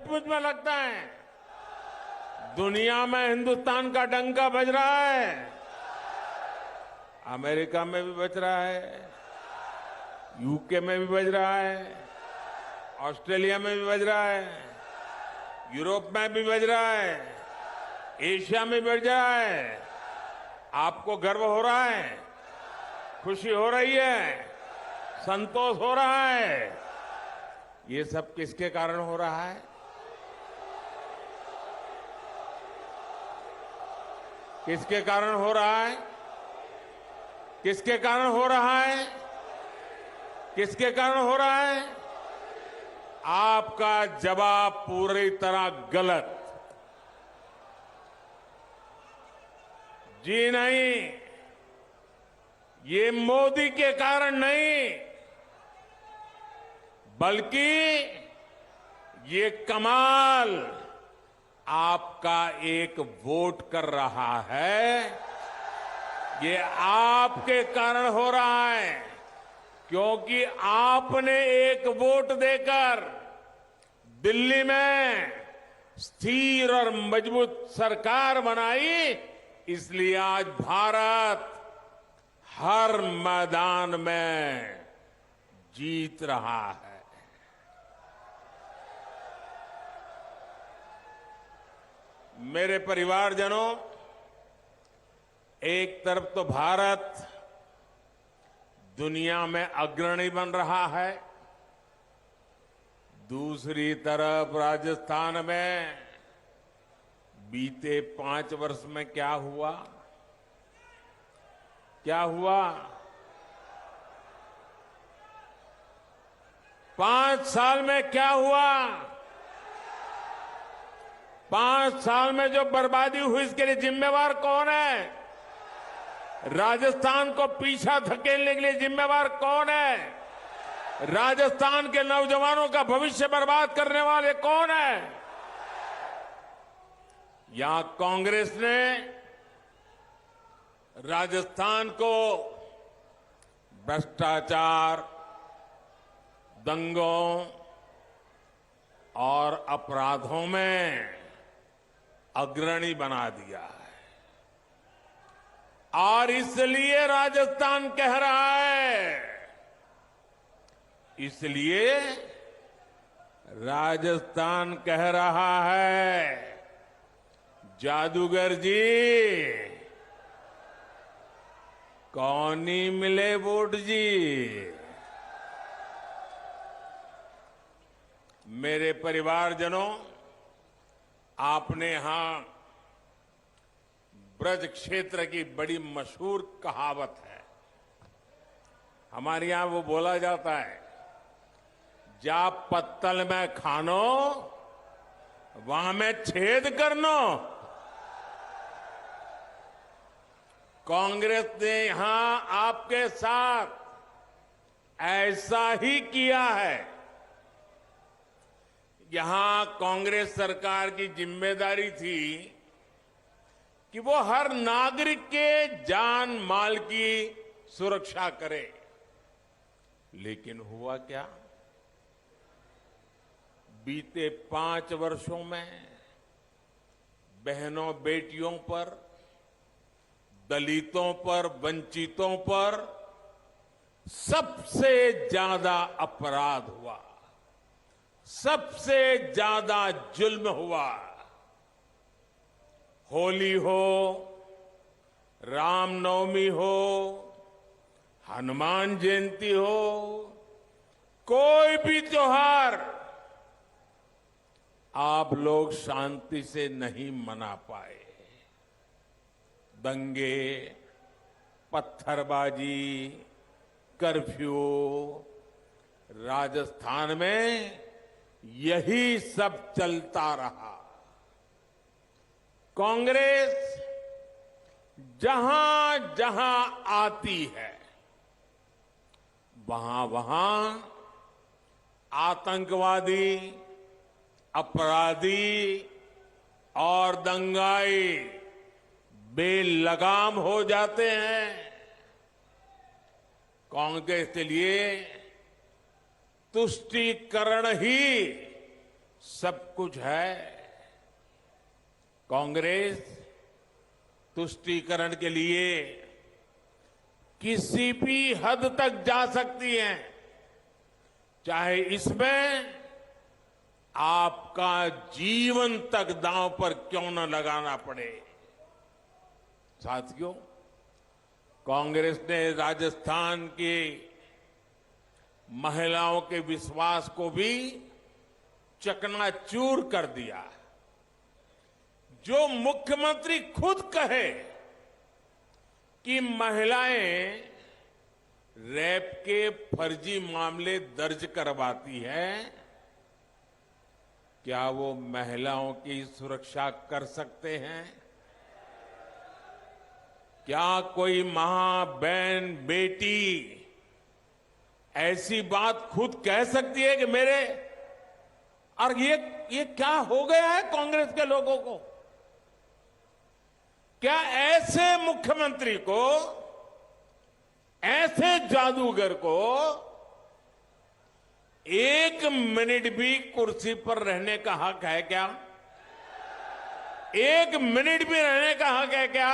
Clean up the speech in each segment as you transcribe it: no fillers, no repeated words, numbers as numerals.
सचमुच में लगता है दुनिया में हिंदुस्तान का डंका बज रहा है? अमेरिका में भी बज रहा है, यूके में भी बज रहा है, ऑस्ट्रेलिया में भी बज रहा है, यूरोप में भी बज रहा है, एशिया में भी बज रहा है। आपको गर्व हो रहा है, खुशी हो रही है, संतोष हो रहा है। ये सब किसके कारण हो रहा है? किसके कारण हो रहा है? किसके कारण हो रहा है? किसके कारण हो रहा है? आपका जवाब पूरी तरह गलत। जी नहीं, ये मोदी के कारण नहीं, बल्कि ये कमाल आपका एक वोट कर रहा है। ये आपके कारण हो रहा है, क्योंकि आपने एक वोट देकर दिल्ली में स्थिर और मजबूत सरकार बनाई। इसलिए आज भारत हर मैदान में जीत रहा है। मेरे परिवारजनों, एक तरफ तो भारत दुनिया में अग्रणी बन रहा है, दूसरी तरफ राजस्थान में बीते 5 वर्ष में क्या हुआ? क्या हुआ? 5 साल में क्या हुआ? 5 साल में जो बर्बादी हुई, इसके लिए जिम्मेवार कौन है? राजस्थान को पीछा धकेलने के लिए जिम्मेवार कौन है? राजस्थान के नौजवानों का भविष्य बर्बाद करने वाले कौन है? यहां कांग्रेस ने राजस्थान को भ्रष्टाचार, दंगों और अपराधों में अग्रणी बना दिया है। और इसलिए राजस्थान कह रहा है, इसलिए राजस्थान कह रहा है, जादूगर जी कौन ही मिले वोट जी। मेरे परिवारजनों, आपने यहां ब्रज क्षेत्र की बड़ी मशहूर कहावत है। हमारे यहां वो बोला जाता है, जा पत्तल में खानो वहां में छेद करनो। कांग्रेस ने यहां आपके साथ ऐसा ही किया है। यहां कांग्रेस सरकार की जिम्मेदारी थी कि वो हर नागरिक के जान माल की सुरक्षा करे, लेकिन हुआ क्या? बीते 5 वर्षों में बहनों बेटियों पर, दलितों पर, वंचितों पर सबसे ज्यादा अपराध हुआ, सबसे ज्यादा जुल्म हुआ। होली हो, रामनवमी हो, हनुमान जयंती हो, कोई भी त्योहार आप लोग शांति से नहीं मना पाए। दंगे, पत्थरबाजी, कर्फ्यू, राजस्थान में यही सब चलता रहा। कांग्रेस जहां जहां आती है, वहां वहां आतंकवादी, अपराधी और दंगाई बेलगाम हो जाते हैं। कांग्रेस के लिए तुष्टीकरण ही सब कुछ है। कांग्रेस तुष्टीकरण के लिए किसी भी हद तक जा सकती है, चाहे इसमें आपका जीवन तक दांव पर क्यों न लगाना पड़े। साथियों, कांग्रेस ने राजस्थान की महिलाओं के विश्वास को भी चकनाचूर कर दिया। जो मुख्यमंत्री खुद कहे कि महिलाएं रेप के फर्जी मामले दर्ज करवाती है, क्या वो महिलाओं की सुरक्षा कर सकते हैं? क्या कोई मां, बहन, बेटी ऐसी बात खुद कह सकती है कि मेरे और ये क्या हो गया है कांग्रेस के लोगों को? क्या ऐसे मुख्यमंत्री को, ऐसे जादूगर को एक मिनट भी कुर्सी पर रहने का हक है क्या? एक मिनट भी रहने का हक है क्या?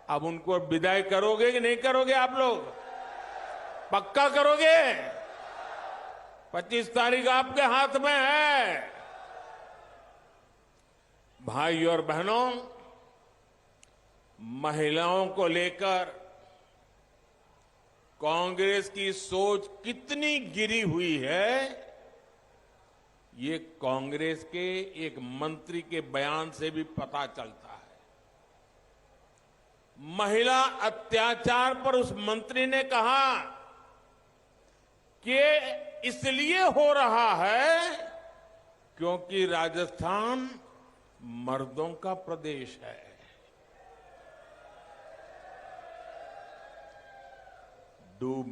अब उनको विदाई करोगे कि नहीं करोगे? आप लोग पक्का करोगे? 25 तारीख आपके हाथ में है। भाई और बहनों, महिलाओं को लेकर कांग्रेस की सोच कितनी गिरी हुई है, ये कांग्रेस के एक मंत्री के बयान से भी पता चलता है। महिला अत्याचार पर उस मंत्री ने कहा कि इसलिए हो रहा है क्योंकि राजस्थान मर्दों का प्रदेश है। डूब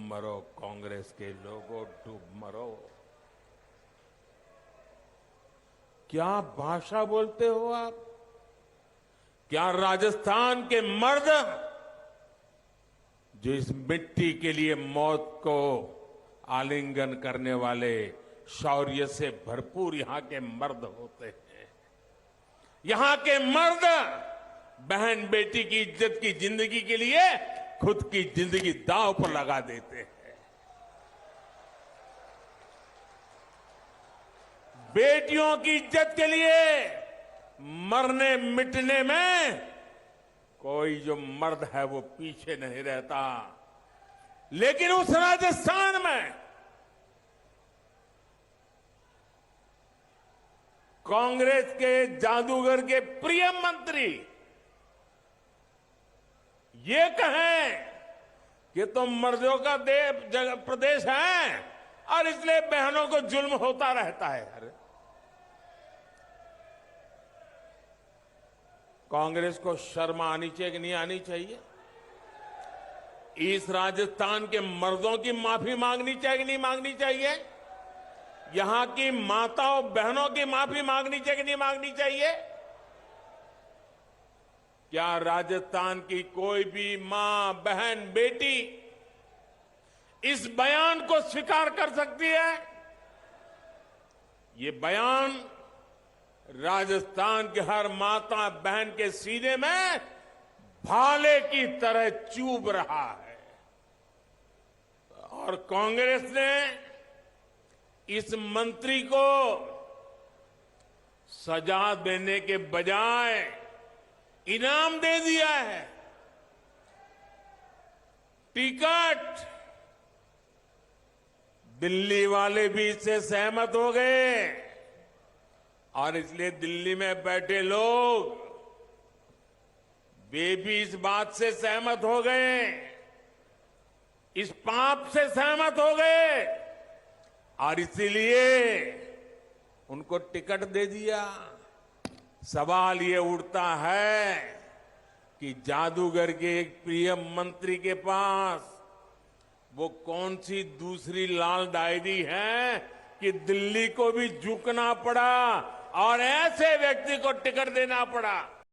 मरो कांग्रेस के लोगों, डूब मरो। क्या भाषा बोलते हो आप? क्या राजस्थान के मर्द जो इस मिट्टी के लिए मौत को आलिंगन करने वाले शौर्य से भरपूर यहां के मर्द होते हैं? यहां के मर्द बहन बेटी की इज्जत की जिंदगी के लिए खुद की जिंदगी दांव पर लगा देते हैं। बेटियों की इज्जत के लिए मरने मिटने में कोई जो मर्द है वो पीछे नहीं रहता। लेकिन उस राजस्थान में कांग्रेस के जादूगर के प्रिय मंत्री ये कहें कि तो मर्दों का प्रदेश है और इसलिए बहनों को जुल्म होता रहता है। अरे कांग्रेस को शर्म आनी चाहिए कि नहीं आनी चाहिए? इस राजस्थान के मर्दों की माफी मांगनी चाहिए कि नहीं मांगनी चाहिए? यहां की माताओं बहनों की माफी मांगनी चाहिए कि नहीं मांगनी चाहिए? क्या राजस्थान की कोई भी मां, बहन, बेटी इस बयान को स्वीकार कर सकती है? ये बयान राजस्थान के हर माता बहन के सीने में भाले की तरह चुभ रहा है। और कांग्रेस ने इस मंत्री को सजा देने के बजाय इनाम दे दिया है। टिकट दिल्ली वाले भी इससे सहमत हो गए और इसलिए दिल्ली में बैठे लोग वे भी इस बात से सहमत हो गए, इस पाप से सहमत हो गए और इसीलिए उनको टिकट दे दिया। सवाल ये उठता है कि जादूगर के एक प्रिय मंत्री के पास वो कौन सी दूसरी लाल डायरी है कि दिल्ली को भी झुकना पड़ा और ऐसे व्यक्ति को टिकट देना पड़ा।